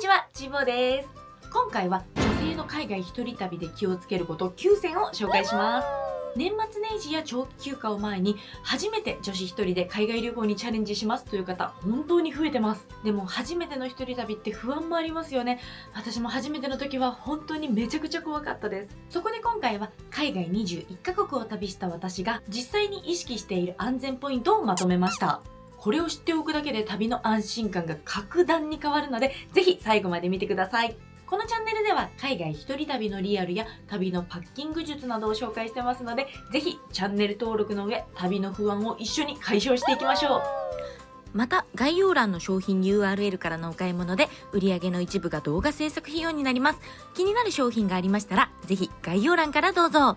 ちは、ちぼです。今回は女性の海外一人旅で気をつけること9選を紹介します。年末年始や長期休暇を前に初めて女子一人で海外旅行にチャレンジしますという方本当に増えてます。でも初めての一人旅って不安もありますよね。私も初めての時は本当にめちゃくちゃ怖かったです。そこで今回は海外21カ国を旅した私が実際に意識している安全ポイントをまとめました。これを知っておくだけで旅の安心感が格段に変わるので、ぜひ最後まで見てください。このチャンネルでは海外一人旅のリアルや旅のパッキング術などを紹介してますので、ぜひチャンネル登録の上、旅の不安を一緒に解消していきましょう。また概要欄の商品 URL からのお買い物で売上の一部が動画制作費用になります。気になる商品がありましたらぜひ概要欄からどうぞ。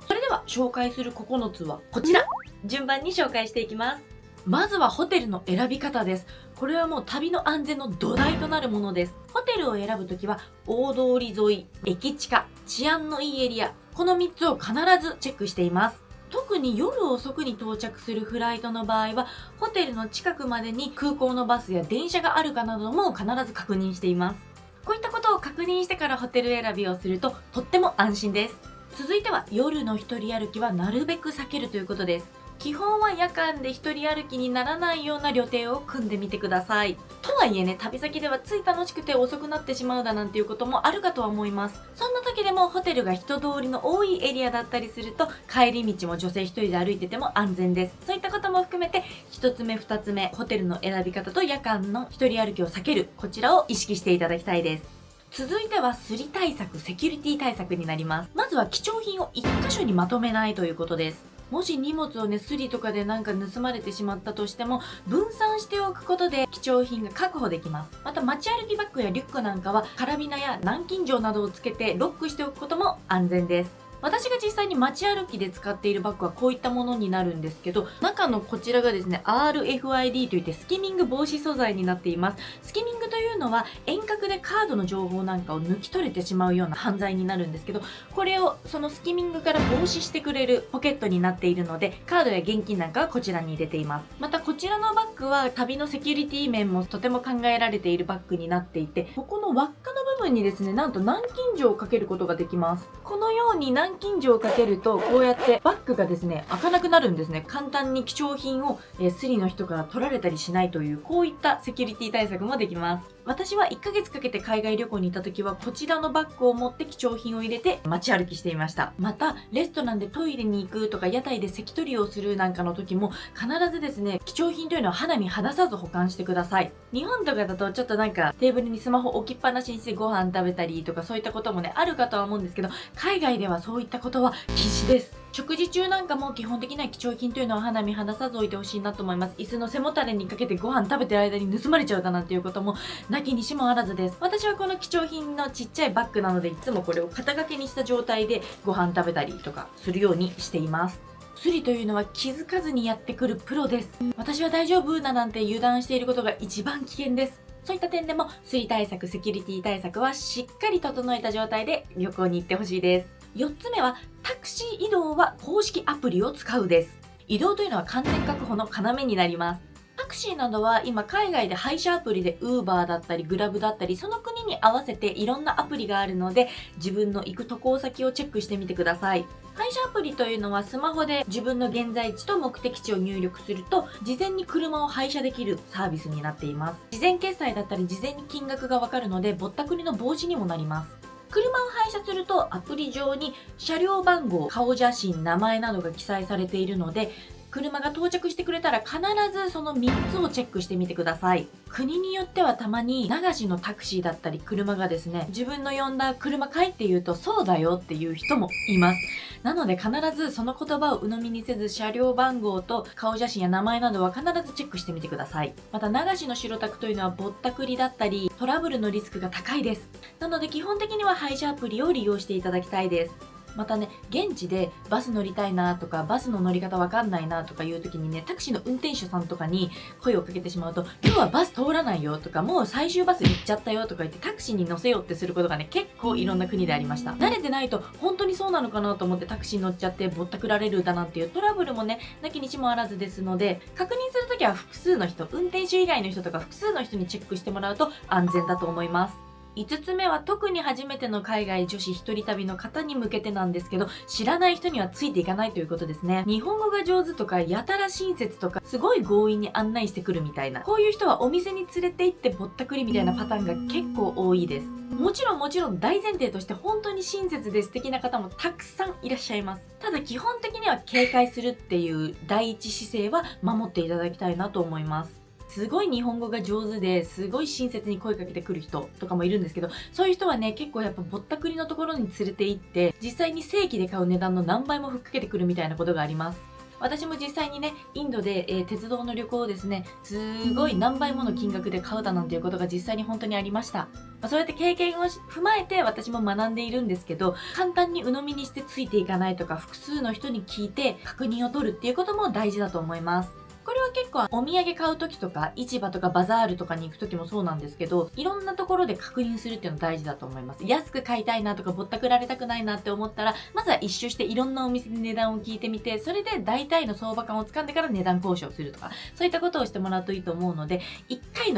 それでは紹介する9つはこちら。順番に紹介していきます。まずはホテルの選び方です。これはもう旅の安全の土台となるものです。ホテルを選ぶときは大通り沿い、駅近、治安のいいエリア、この3つを必ずチェックしています。特に夜遅くに到着するフライトの場合はホテルの近くまでに空港のバスや電車があるかなども必ず確認しています。こういったことを確認してからホテル選びをするととっても安心です。続いては夜の一人歩きはなるべく避けるということです。基本は夜間で一人歩きにならないような旅程を組んでみてください。とはいえね、旅先ではつい楽しくて遅くなってしまうだなんていうこともあるかとは思います。そんな時でもホテルが人通りの多いエリアだったりすると帰り道も女性一人で歩いてても安全です。そういったことも含めて1つ目2つ目、ホテルの選び方と夜間の一人歩きを避ける、こちらを意識していただきたいです。続いてはスリ対策、セキュリティ対策になります。まずは貴重品を1箇所にまとめないということです。もし荷物をね、スリとかでなんか盗まれてしまったとしても、分散しておくことで貴重品が確保できます。また持ち歩きバッグやリュックなんかはカラビナや南京錠などをつけてロックしておくことも安全です。私が実際に街歩きで使っているバッグはこういったものになるんですけど、中のこちらがですね RFID といってスキミング防止素材になっています。スキミングというのは遠隔でカードの情報なんかを抜き取れてしまうような犯罪になるんですけど、これをそのスキミングから防止してくれるポケットになっているので、カードや現金なんかはこちらに入れています。またこちらのバッグは旅のセキュリティ面もとても考えられているバッグになっていて、ここの輪っかの部分にですね、なんと南京錠をかけることができます。このように南京錠をかけるとこうやってバッグがですね開かなくなるんですね。簡単に貴重品をスリの人から取られたりしないという、こういったセキュリティ対策もできます。私は1ヶ月かけて海外旅行に行った時はこちらのバッグを持って貴重品を入れて街歩きしていました。またレストランでトイレに行くとか屋台で席取りをするなんかの時も必ずですね貴重品というのは肌身離さず保管してください。日本とかだとちょっとなんかテーブルにスマホ置きっぱなしにしてご飯食べたりとかそういったこともねあるかとは思うんですけど、海外ではそういったことは禁止です。食事中なんかも基本的な貴重品というのは肌身離さず置いてほしいなと思います。椅子の背もたれにかけてご飯食べてる間に盗まれちゃうだなんていうこともなきにしもあらずです。私はこの貴重品のちっちゃいバッグなのでいつもこれを肩掛けにした状態でご飯食べたりとかするようにしています。スリというのは気づかずにやってくるプロです。私は大丈夫だなんて油断していることが一番危険です。そういった点でもスリ対策、セキュリティ対策はしっかり整えた状態で旅行に行ってほしいです。4つ目はタクシー移動は公式アプリを使うです。移動というのは完全確保の要になります。タクシーなどは今海外で配車アプリで Uber だったり Grab だったりその国に合わせていろんなアプリがあるので自分の行く渡航先をチェックしてみてください。配車アプリというのはスマホで自分の現在地と目的地を入力すると事前に車を配車できるサービスになっています。事前決済だったり事前に金額がわかるのでぼったくりの防止にもなります。車を配車するとアプリ上に車両番号、顔写真、名前などが記載されているので車が到着してくれたら必ずその3つをチェックしてみてください。国によってはたまに流しのタクシーだったり車がですね、自分の呼んだ車かいって言うとそうだよっていう人もいます。なので必ずその言葉を鵜呑みにせず車両番号と顔写真や名前などは必ずチェックしてみてください。また流しの白タクというのはぼったくりだったりトラブルのリスクが高いです。なので基本的には配車アプリを利用していただきたいです。またね、現地でバス乗りたいなとか、バスの乗り方わかんないなとかいう時にね、タクシーの運転手さんとかに声をかけてしまうと、今日はバス通らないよとか、もう最終バス行っちゃったよとか言ってタクシーに乗せようってすることがね、結構いろんな国でありました。慣れてないと本当にそうなのかなと思ってタクシー乗っちゃってぼったくられるだなんていうトラブルもね、なきにしもあらずですので、確認するときは複数の人、運転手以外の人とか複数の人にチェックしてもらうと安全だと思います。5つ目は特に初めての海外女子一人旅の方に向けてなんですけど、知らない人にはついていかないということですね。日本語が上手とか、やたら親切とか、すごい強引に案内してくるみたいな。こういう人はお店に連れて行ってぼったくりみたいなパターンが結構多いです。もちろん大前提として本当に親切で素敵な方もたくさんいらっしゃいます。ただ基本的には警戒するっていう第一姿勢は守っていただきたいなと思います。すごい日本語が上手ですごい親切に声かけてくる人とかもいるんですけど、そういう人はね、結構やっぱぼったくりのところに連れて行って実際に正規で買う値段の何倍もふっかけてくるみたいなことがあります。私も実際にね、インドで、鉄道の旅行をですね、すごい何倍もの金額で買うだなんていうことが実際に本当にありました。そうやって経験を踏まえて私も学んでいるんですけど、簡単に鵜呑みにしてついていかないとか、複数の人に聞いて確認を取るっていうことも大事だと思います。これは結構お土産買う時とか市場とかバザールとかに行く時もそうなんですけど、いろんなところで確認するっていうの大事だと思います。安く買いたいなとかぼったくられたくないなって思ったら、まずは一周していろんなお店で値段を聞いてみて、それで大体の相場感をつかんでから値段交渉するとか、そういったことをしてもらうといいと思うので、一人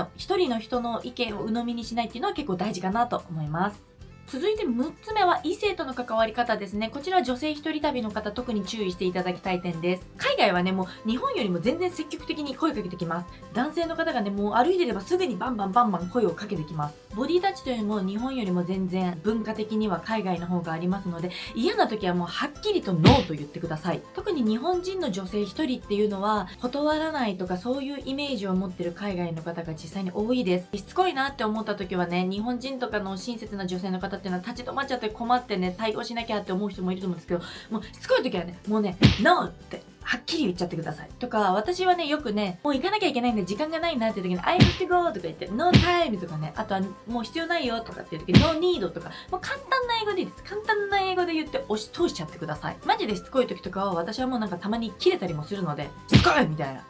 の人の意見を鵜呑みにしないっていうのは結構大事かなと思います。続いて6つ目は異性との関わり方ですね。こちらは女性一人旅の方特に注意していただきたい点です。海外はね、もう日本よりも全然積極的に声かけてきます。男性の方がね、もう歩いてればすぐにバンバン声をかけてきます。ボディタッチというよりも日本よりも全然文化的には海外の方がありますので、嫌な時はもうはっきりとノーと言ってください。特に日本人の女性一人っていうのは断らないとかそういうイメージを持ってる海外の方が実際に多いです。しつこいなって思った時はね、日本人とかの親切な女性の方っていうのは立ち止まっちゃって困ってね、対応しなきゃって思う人もいると思うんですけど、もうしつこい時はね、もうね、ノーってはっきり言っちゃってください。とか、私はね、よくね、もう行かなきゃいけないんで時間がないなっていう時に、I have to go とか言って、No time とかね、あとはもう必要ないよとかっていう時に、No need とか、もう簡単な英語でいいです。簡単な英語で言って押し通しちゃってください。マジでしつこい時とかは、私はもうなんかたまに切れたりもするので、しつこいみたいな。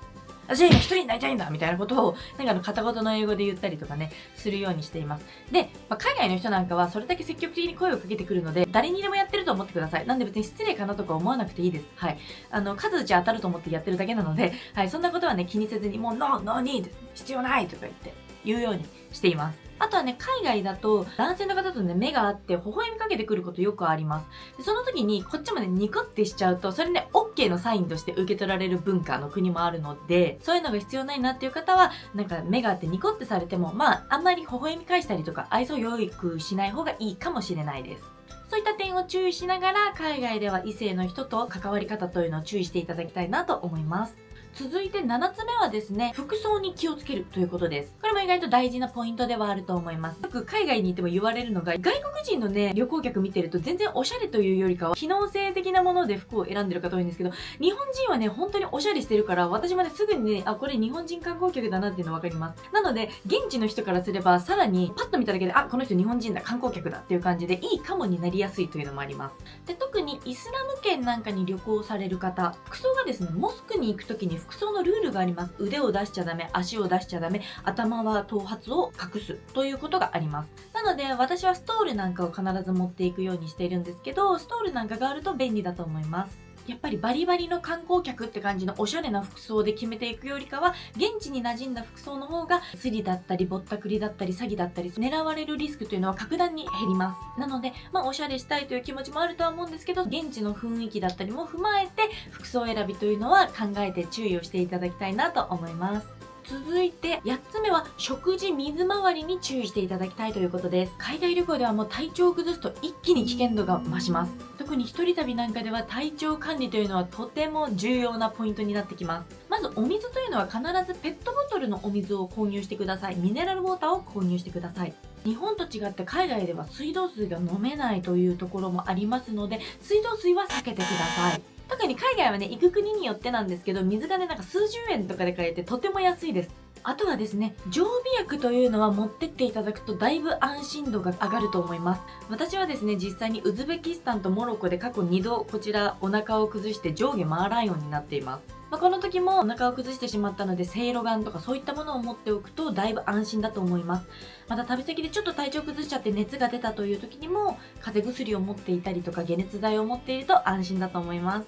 私は今一人になりたいんだみたいなことを、片言の英語で言ったりとかね、するようにしています。で、海外の人なんかはそれだけ積極的に声をかけてくるので、誰にでもやってると思ってください。なんで別に失礼かなとか思わなくていいです。はい。数打ち当たると思ってやってるだけなので、はい、そんなことはね、気にせずに、もう、No need! 必要ないとか言うようにしています。あとはね、海外だと男性の方とね、目が合って微笑みかけてくることよくあります。でその時にこっちもね、ニコってしちゃうと、それね、OK のサインとして受け取られる文化の国もあるので、そういうのが必要ないなっていう方は、目が合ってニコってされても、あんまり微笑み返したりとか、愛想よくしない方がいいかもしれないです。そういった点を注意しながら、海外では異性の人と関わり方というのを注意していただきたいなと思います。続いて7つ目はですね、服装に気をつけるということです。これも意外と大事なポイントではあると思います。よく海外に行っても言われるのが、外国人のね、旅行客見てると全然おしゃれというよりかは、機能性的なもので服を選んでる方多いんですけど、日本人はね、本当におしゃれしてるから、私もね、すぐにね、これ日本人観光客だなっていうのわかります。なので、現地の人からすれば、さらにパッと見ただけで、この人日本人だ、観光客だっていう感じで、いいかもになりやすいというのもあります。で、特にイスラム圏なんかに旅行される方、服装がですね、モスクに行くときに服装のルールがあります。腕を出しちゃダメ、足を出しちゃダメ、頭は頭髪を隠すということがあります。なので私はストールなんかを必ず持っていくようにしているんですけど、ストールなんかがあると便利だと思います。やっぱりバリバリの観光客って感じのおしゃれな服装で決めていくよりかは、現地に馴染んだ服装の方がスリだったりぼったくりだったり詐欺だったり狙われるリスクというのは格段に減ります。なのでおしゃれしたいという気持ちもあるとは思うんですけど、現地の雰囲気だったりも踏まえて服装選びというのは考えて注意をしていただきたいなと思います。続いて8つ目は食事水回りに注意していただきたいということです。海外旅行ではもう体調を崩すと一気に危険度が増します。特に一人旅なんかでは体調管理というのはとても重要なポイントになってきます。まずお水というのは必ずペットボトルのお水を購入してください。ミネラルウォーターを購入してください。日本と違って海外では水道水が飲めないというところもありますので、水道水は避けてください。特に海外はね、行く国によってなんですけど、水がね、数十円とかで買えてとても安いです。あとはですね、常備薬というのは持ってっていただくとだいぶ安心度が上がると思います。私はですね、実際にウズベキスタンとモロッコで過去2度こちらお腹を崩して上下回らんようになっています。この時もお腹を崩してしまったので、せいろがんとかそういったものを持っておくとだいぶ安心だと思います。また旅先でちょっと体調崩しちゃって熱が出たという時にも、風邪薬を持っていたりとか解熱剤を持っていると安心だと思います。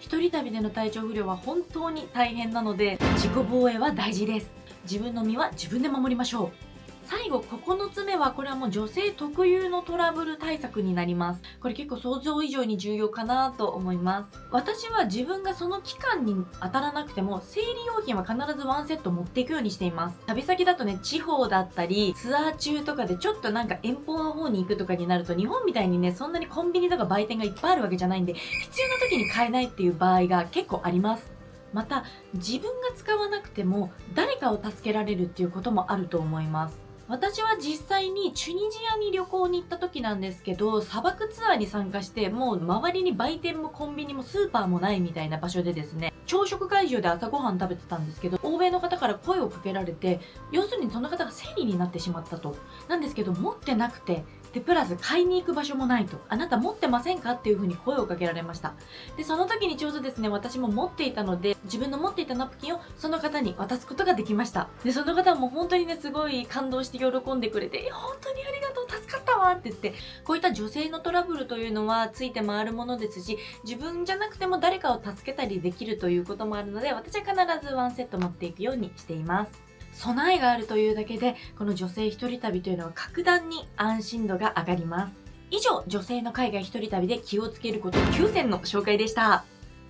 一人旅での体調不良は本当に大変なので、自己防衛は大事です。自分の身は自分で守りましょう。最後9つ目は、これはもう女性特有のトラブル対策になります。これ結構想像以上に重要かなと思います。私は自分がその期間に当たらなくても生理用品は必ずワンセット持っていくようにしています。旅先だとね、地方だったりツアー中とかでちょっとなんか遠方の方に行くとかになると、日本みたいにね、そんなにコンビニとか売店がいっぱいあるわけじゃないんで、必要な時に買えないっていう場合が結構あります。また自分が使わなくても誰かを助けられるっていうこともあると思います。私は実際にチュニジアに旅行に行った時なんですけど、砂漠ツアーに参加して、もう周りに売店もコンビニもスーパーもないみたいな場所でですね、朝食会場で朝ごはん食べてたんですけど、欧米の方から声をかけられて、要するにその方が生理になってしまったと。なんですけど持ってなくて、でプラス買いに行く場所もないと。あなた持ってませんかっていう風に声をかけられました。でその時にちょうどですね、私も持っていたので、自分の持っていたナプキンをその方に渡すことができました。でその方も本当にね、すごい感動して喜んでくれて、本当にありがとう、助かったわって言って、こういった女性のトラブルというのはついて回るものですし、自分じゃなくても誰かを助けたりできるということもあるので、私は必ずワンセット持っていくようにしています。備えがあるというだけで、この女性一人旅というのは格段に安心度が上がります。以上、女性の海外一人旅で気をつけること9選の紹介でした。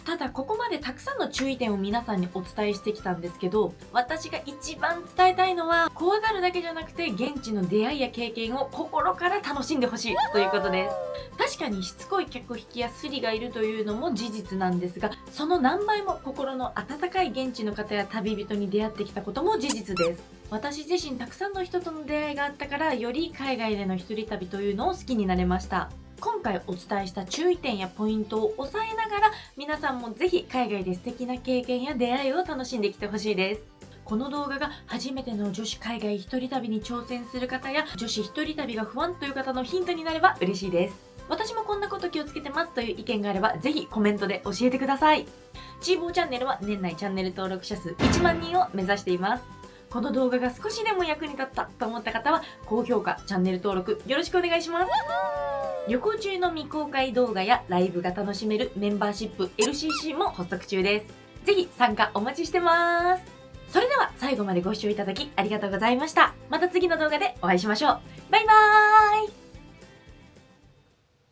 ただここまでたくさんの注意点を皆さんにお伝えしてきたんですけど、私が一番伝えたいのは、怖がるだけじゃなくて現地の出会いや経験を心から楽しんでほしいということです。確かにしつこい客引きやスリがいるというのも事実なんですが、その何倍も心の温かい現地の方や旅人に出会ってきたことも事実です。私自身たくさんの人との出会いがあったから、より海外での一人旅というのを好きになれました。今回お伝えした注意点やポイントを押さえながら、皆さんもぜひ海外で素敵な経験や出会いを楽しんできてほしいです。この動画が初めての女子海外一人旅に挑戦する方や、女子一人旅が不安という方のヒントになれば嬉しいです。私もこんなこと気をつけてますという意見があれば、ぜひコメントで教えてください。チーボーチャンネルは年内チャンネル登録者数1万人を目指しています。この動画が少しでも役に立ったと思った方は、高評価、チャンネル登録よろしくお願いします。旅行中の未公開動画やライブが楽しめるメンバーシップ LCC も発足中です。ぜひ参加お待ちしてます。それでは最後までご視聴いただきありがとうございました。また次の動画でお会いしましょう。バイバーイ。